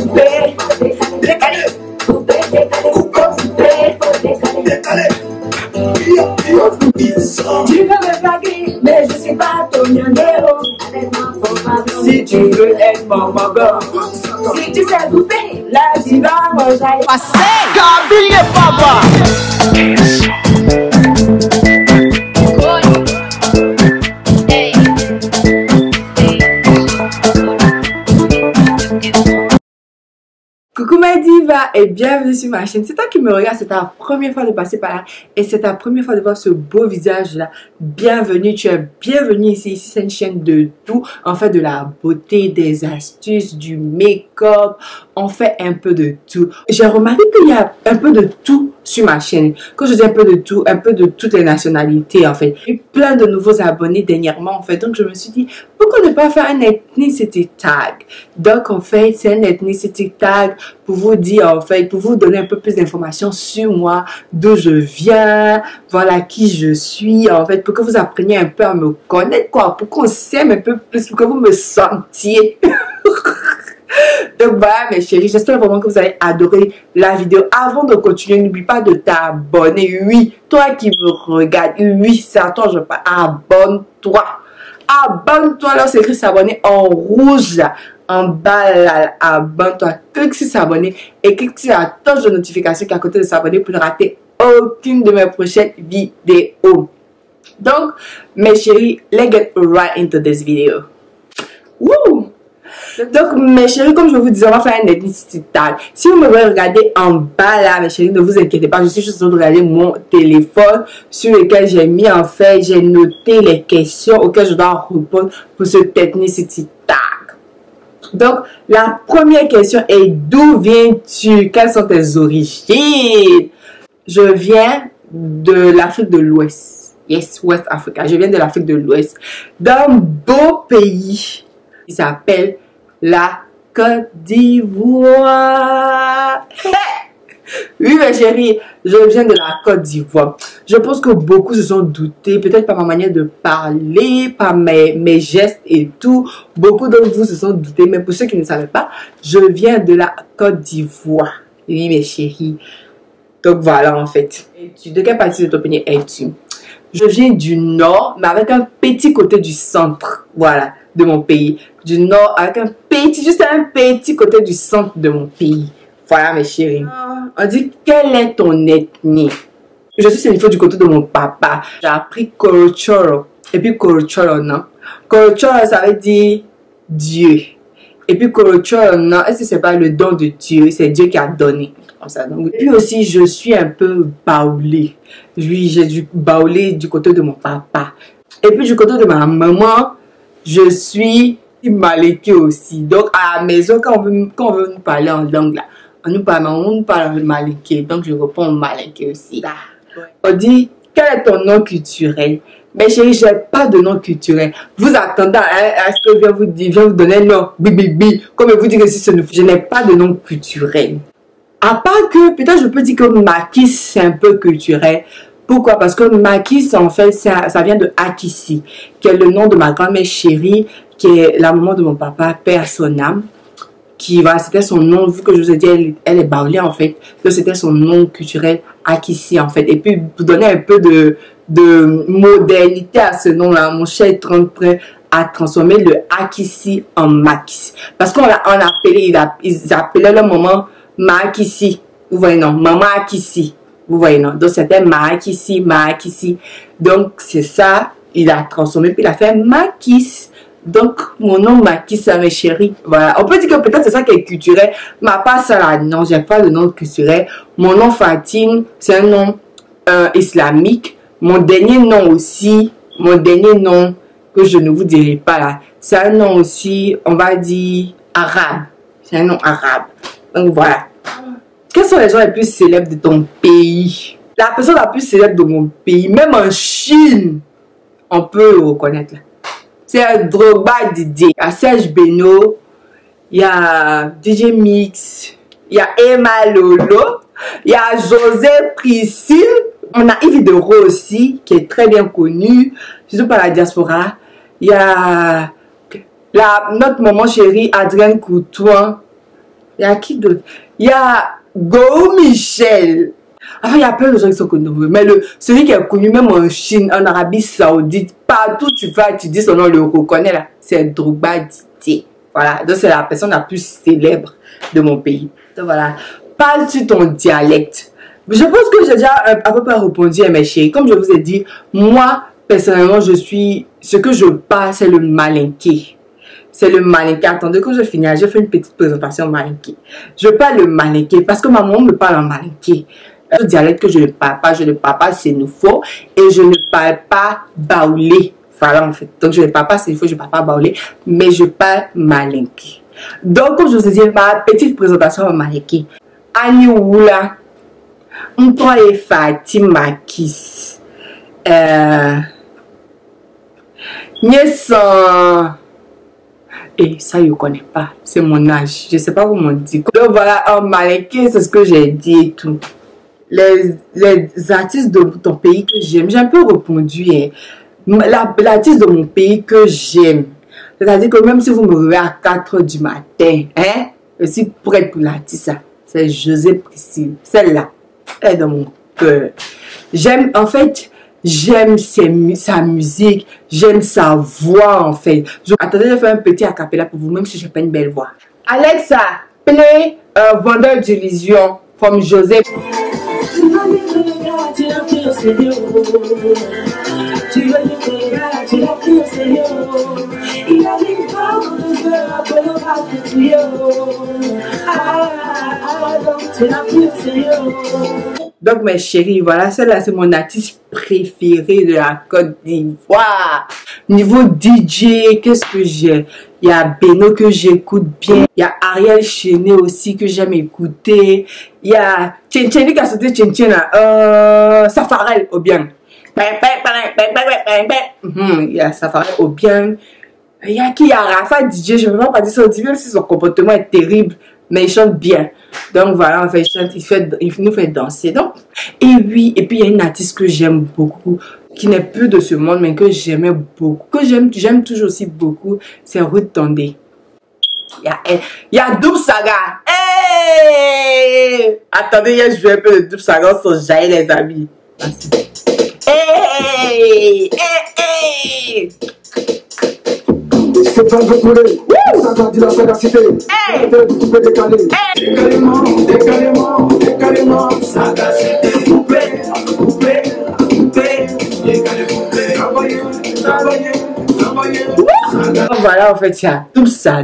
Tu veux me blaguer, mais je suis pas ton numéro. Si tu veux être mon maman, si tu sais bouffer, là tu vas manger. Gabi et Papa. Coucou ma diva et bienvenue sur ma chaîne. C'est toi qui me regardes, c'est ta première fois de passer par là et c'est ta première fois de voir ce beau visage là. Bienvenue, tu es bienvenue ici. Ici c'est une chaîne de tout. On fait de la beauté, des astuces, du make-up. On fait un peu de tout. J'ai remarqué qu'il y a un peu de tout sur ma chaîne. Quand je dis un peu de tout, un peu de toutes les nationalités en fait. J'ai eu plein de nouveaux abonnés dernièrement en fait. Donc je me suis dit, pourquoi ne pas faire un ethnicity tag? Donc en fait, c'est un ethnicity tag pour vous dire en fait, pour vous donner un peu plus d'informations sur moi, d'où je viens, voilà qui je suis en fait, pour que vous appreniez un peu à me connaître quoi, pour qu'on s'aime un peu plus, pour que vous me sentiez. Donc voilà mes chéris, j'espère vraiment que vous allez adorer la vidéo. Avant de continuer, n'oublie pas de t'abonner. Oui, toi qui me regardes, oui, c'est à toi je parle. Abonne-toi. Abonne-toi, là c'est écrit s'abonner en rouge là. En bas là, abonne-toi, clique sur s'abonner et clique sur la cloche de notification qui est à côté de s'abonner pour ne rater aucune de mes prochaines vidéos. Donc mes chéris, let's get right into this video. Woo! Donc mes chéris, comme je vous disais, on va faire un ethnicity tag. Si vous me voyez regarder en bas là, mes chéris, ne vous inquiétez pas, je suis juste en train de regarder mon téléphone sur lequel j'ai mis en fait, j'ai noté les questions auxquelles je dois répondre pour ce ethnicity tag. Donc la première question est: d'où viens-tu? Quelles sont tes origines? Je viens de l'Afrique de l'Ouest. Yes, West Africa. Je viens de l'Afrique de l'Ouest, d'un beau pays qui s'appelle la Côte d'Ivoire. Oui mes chéris, je viens de la Côte d'Ivoire. Je pense que beaucoup se sont doutés, peut-être par ma manière de parler, par mes gestes et tout. Beaucoup d'entre vous se sont doutés, mais pour ceux qui ne savaient pas, je viens de la Côte d'Ivoire. Oui mes chéris. Donc voilà en fait. De quelle partie de ton pays es-tu? Je viens du nord, mais avec un petit côté du centre. Voilà, de mon pays. Du nord, avec un petit, juste un petit côté du centre de mon pays. Voilà mes chéris. On dit, quelle est ton ethnie? Je suis sénifo du côté de mon papa. J'ai appris Korochoro. Et puis Korochoro, non? Korochoro, ça veut dire Dieu. Et puis Korochoro, non? Est-ce que c'est pas le don de Dieu? C'est Dieu qui a donné. Comme ça, donc. Et puis aussi, je suis un peu baoulé. Oui, j'ai du baoulé du côté de mon papa. Et puis du côté de ma maman, je suis malinké aussi. Donc à la maison, quand on veut nous parler en langue là, on nous parle en malinké. Donc je réponds en malinké aussi. On dit, quel est ton nom culturel? Mais chérie, je n'ai pas de nom culturel. Vous attendez à ce que je viens vous donner un nom. Bibi. Comme vous dites que si je n'ai pas de nom culturel. À part que, peut-être je peux dire que Makis, c'est un peu culturel. Pourquoi? Parce que Makis, en fait, ça vient de Akissi, qui est le nom de ma grand-mère chérie, qui est la maman de mon papa, père son âme. Qui, voilà, c'était son nom, vu que je vous ai dit, elle est baoulée, en fait. Donc, c'était son nom culturel, Akissi, en fait. Et puis, pour donner un peu de modernité à ce nom-là, mon cher est prêt à transformer le Akissi en Makis. Parce qu'on appelait, ils appelaient le maman Makissi. Vous voyez, non? Maman Akissi. Vous voyez, non? Donc, c'était Makissi. Donc, c'est ça. Il a transformé, puis il a fait Makis. Donc, mon nom Makis, ça mes chéris. Voilà. On peut dire que peut-être c'est ça qui est culturel. Mais pas ça là. Non, j'ai pas de nom culturel. Mon nom Fatine, c'est un nom islamique. Mon dernier nom aussi, mon dernier nom que je ne vous dirai pas là, c'est un nom aussi, on va dire, arabe. C'est un nom arabe. Donc, voilà. Quels sont les gens les plus célèbres de ton pays? La personne la plus célèbre de mon pays, même en Chine, on peut le reconnaître là. C'est Drogba Didier. Il y a Serge Beno, il y a DJ Mix, il y a Emma Lolo, il y a José Priscille. On a Yves Dero aussi, qui est très bien connu, surtout par la diaspora. Il y a notre maman chérie Adrienne Courtois. Il y a qui d'autre? Il y a Go Michel. Enfin, il y a plein de gens qui sont connus. Mais celui qui est connu même en Chine, en Arabie Saoudite, partout tu vas, tu dis son nom, on le reconnaît là. C'est Drogba Didier. Voilà. Donc c'est la personne la plus célèbre de mon pays. Donc voilà. Parles-tu ton dialecte? Je pense que j'ai déjà à peu près répondu à mes chéris. Comme je vous ai dit, moi, personnellement, ce que je parle, c'est le malinké. C'est le malinké. Attendez, quand je finis, je fais une petite présentation malinké. Je parle le malinké parce que ma maman me parle en malinké. Le dialecte que je ne parle pas sénoufo et je ne parle pas baoulé. Voilà en fait. Donc je ne parle pas sénoufo, je ne parle pas baoulé, mais je parle malinké. Donc comme je vous ai dit, ma petite présentation en malinké. Aniwoula, Mtoa et Fatima Kiss. Nyesan. Et ça, je ne connais pas. C'est mon âge. Je ne sais pas comment on dit. Donc voilà, en malinké, c'est ce que j'ai dit et tout. Les artistes de ton pays que j'aime, j'ai un peu répondu. Hein. L'artiste de mon pays que j'aime. C'est-à-dire que même si vous me réveillez à 4 h du matin, hein, je suis prête pour l'artiste. C'est José Priscille. Celle-là, elle est dans mon cœur. J'aime, en fait, j'aime sa musique, j'aime sa voix, en fait. Attendez, je vais faire un petit acapella pour vous, même si je n'ai pas une belle voix. Alexa, play Vendeur d'illusion, from José. Donc mes chéris, voilà, celle-là c'est mon artiste préféré de la Côte d'Ivoire. Niveau DJ, qu'est-ce que j'ai? Il y a Beno que j'écoute bien. Il y a Ariel Chené aussi que j'aime écouter. Il y a Tchéntchéni qui a sauté Tchéntchéni là. Safarel au bien. Il y a Safarel au bien. Il y a qui? Il y a Rafa DJ. Je ne peux pas dire ça au même si son comportement est terrible. Mais il chante bien. Donc voilà, en fait, il nous fait danser. Donc, et oui, et puis il y a une artiste que j'aime beaucoup, qui n'est plus de ce monde, mais que j'aimais beaucoup, que j'aime toujours aussi beaucoup, c'est Ruth Tondé. Il y a Double Saga. Hey! Attendez, je vais un peu de Double Saga sur Jaï, les amis. Hey! Hey! Hey! C'est pas de couler, ça t'a dit la sagacité. Coupé, décalément, sagacité. Coupé, travailler. Voilà, en fait, il y a tout ça.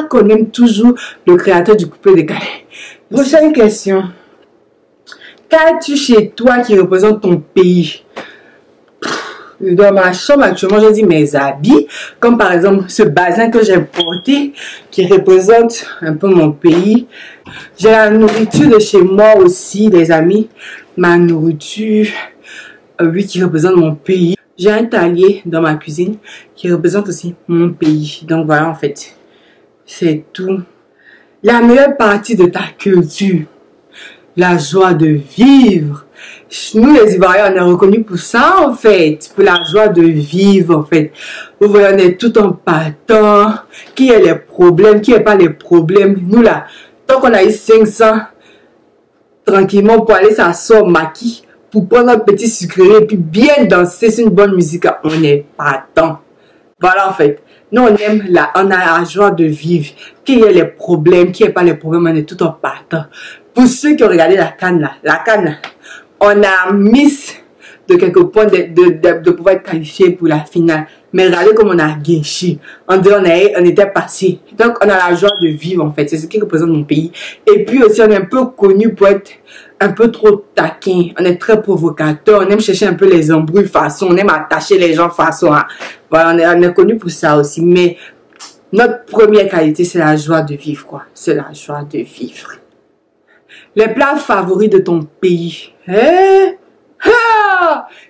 Qu'on aime toujours le créateur du coupé décalé. Prochaine question. Qu'as-tu chez toi qui représente ton pays? Dans ma chambre actuellement, j'ai dit mes habits, comme par exemple ce bazin que j'ai porté qui représente un peu mon pays. J'ai la nourriture de chez moi aussi, les amis. Ma nourriture, oui, qui représente mon pays. J'ai un talier dans ma cuisine qui représente aussi mon pays. Donc voilà, en fait, c'est tout. La meilleure partie de ta culture, la joie de vivre. Nous les Ivoiriens, on est reconnus pour ça en fait, pour la joie de vivre en fait. Vous voyez, on est tout en partant. Qui a les problèmes, qui n'a pas les problèmes. Nous là, tant qu'on a eu 500, tranquillement pour aller s'asseoir au maquis, pour prendre notre petit sucrerie et puis bien danser, c'est une bonne musique, on est partant. Voilà en fait. Nous on aime on a la joie de vivre. Qui a les problèmes, qui n'a pas les problèmes, on est tout en partant. Pour ceux qui ont regardé la canne là, on a miss de quelques points de pouvoir être qualifié pour la finale. Mais regardez comme on a gâché. On était passé. Donc on a la joie de vivre en fait. C'est ce qui représente mon pays. Et puis aussi on est un peu connu pour être un peu trop taquin. On est très provocateur. On aime chercher un peu les embrouilles façon. On aime attacher les gens façon. Hein. Voilà, on est connu pour ça aussi. Mais notre première qualité c'est la joie de vivre quoi. C'est la joie de vivre. Les plats favoris de ton pays.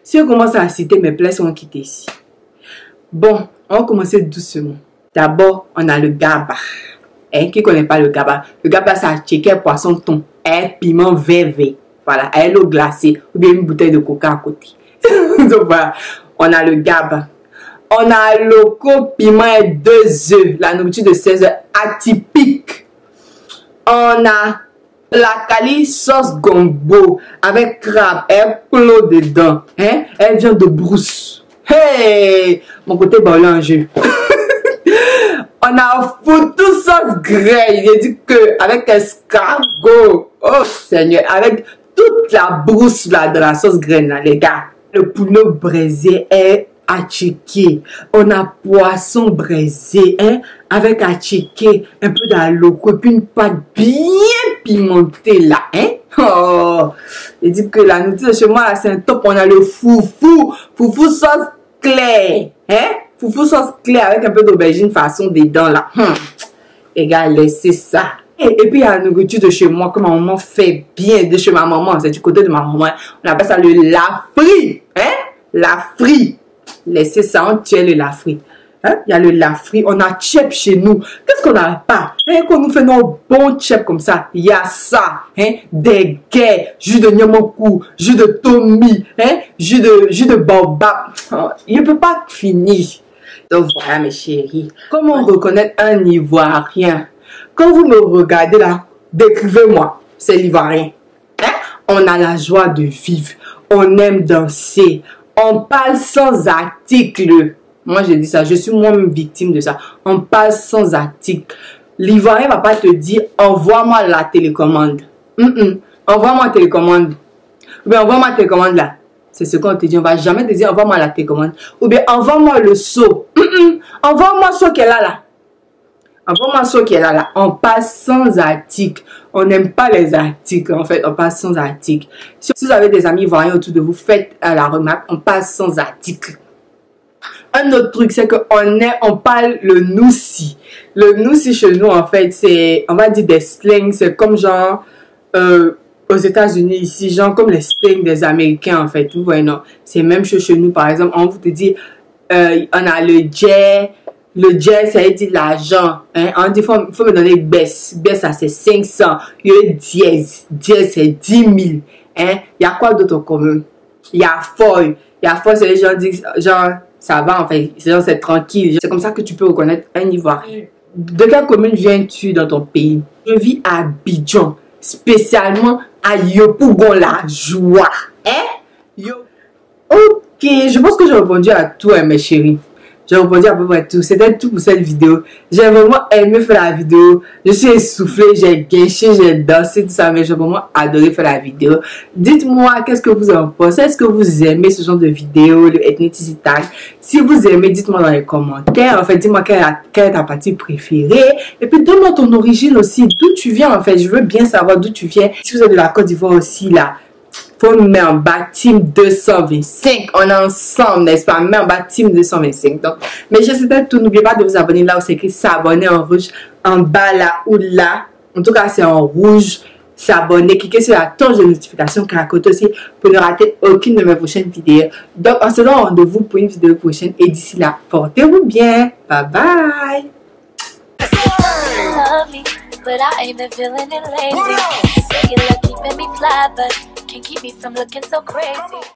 Si on commence à citer mes plats, ils vont quitter ici. Bon, on va commencer doucement. D'abord, on a le gaba. Qui ne connaît pas le gaba? Le gaba, c'est un chicken poisson thon. Piment vert. Voilà, l'eau glacée. Ou bien une bouteille de coca à côté. Donc voilà, on a le gaba. On a loco, piment et 2 œufs. La nourriture de 16 œufs atypique. On a la Kali sauce gombo avec crabe. Elle pleut dedans. Hein? Elle vient de brousse. Hey! Mon côté boulanger. On a foutu sauce graine. Il dit que avec escargot. Oh Seigneur. Avec toute la brousse là de la sauce graine là, les gars. Le poulet braisé est atchiqué. On a poisson braisé, hein, avec atchiqué, un peu d'aloco, puis une pâte bien pimentée là, hein. Oh, il dit que la nourriture de chez moi, c'est un top. On a le foufou, foufou sauce claire, hein, foufou sauce claire avec un peu d'aubergine façon dedans là. Les gars, laissez ça. Et puis, il y a la nourriture de chez moi que ma maman fait bien, de chez ma maman. C'est du côté de ma maman. On appelle ça le lafri. Hein? Lafri. Laissez ça, on tient le lafri. Hein? Il y a le lafri. On a tchèp chez nous. Qu'est-ce qu'on n'a pas? Hein? Quand nous faisons nos bons tchèp comme ça, il y a ça. Hein? Des guets, jus de nyamoku, jus de tomi, hein? jus de baobab. Oh, il ne peut pas finir. Donc voilà, mes chéris. Comment reconnaître un Ivoirien? Quand vous me regardez là, décrivez-moi, c'est l'Ivoirien. Hein? On a la joie de vivre, on aime danser, on parle sans article. Moi, je dis ça, je suis moi-même victime de ça. On parle sans article. L'Ivoirien ne va pas te dire, envoie-moi la télécommande. Envoie-moi la télécommande. Ou bien, envoie-moi la télécommande là. C'est ce qu'on te dit. On ne va jamais te dire, envoie-moi la télécommande. Ou bien, envoie-moi le seau. Envoie-moi ce qu'elle a là. Envoie-moi ce qu'elle a là. On passe sans article. On n'aime pas les articles. En fait, on passe sans article. Si vous avez des amis ivoiriens autour de vous, faites la remarque. On passe sans article. Un autre truc, c'est qu'on parle le noussi. Le noussi chez nous, en fait, c'est, on va dire des slangs. C'est comme genre, aux États-Unis, ici, genre comme les slangs des Américains, en fait. Vous voyez, non? C'est même chose chez nous, par exemple. On vous dit, on a le jet. Le jet, ça veut dire l'argent. Hein? On dit, faut me donner baisse. Baisse, ça, c'est 500. Il y a dièse. Dièse, c'est 10 000. Hein? Il y a quoi d'autre commun? Il y a folle. Il y a folle, c'est les gens disent, genre, ça va, en fait. C'est genre, c'est tranquille. C'est comme ça que tu peux reconnaître un Ivoirien. De quelle commune viens-tu dans ton pays? Je vis à Abidjan. Spécialement à Yopougon, la joie. Hein? Ok, je pense que j'ai répondu à tout, hein, mes chéris. J'ai répondu à peu près tout. C'était tout pour cette vidéo. J'ai vraiment aimé faire la vidéo. Je suis essoufflée, j'ai gâché, j'ai dansé, tout ça. Mais j'ai vraiment adoré faire la vidéo. Dites-moi, qu'est-ce que vous en pensez? Est-ce que vous aimez ce genre de vidéo, le Ethnicity Tag? Si vous aimez, dites-moi dans les commentaires. En fait, dis-moi quelle est ta partie préférée. Et puis, donne-moi ton origine aussi. D'où tu viens, en fait. Je veux bien savoir d'où tu viens. Si vous êtes de la Côte d'Ivoire aussi, là. Faut me mettre en bas team 225. On est ensemble, n'est-ce pas? Me mettre en bas team 225. Donc, mais je sais tout. N'oubliez pas de vous abonner là où c'est écrit s'abonner en rouge. En bas là ou là. En tout cas, c'est en rouge. S'abonner. Cliquez sur la cloche de notification car à côté aussi pour ne rater aucune de mes prochaines vidéos. Donc, on se donne rendez-vous pour une vidéo prochaine. Et d'ici là, portez-vous bien. Bye bye. But I ain't been feeling it lately. Say you love keeping me fly, but can't keep me from looking so crazy.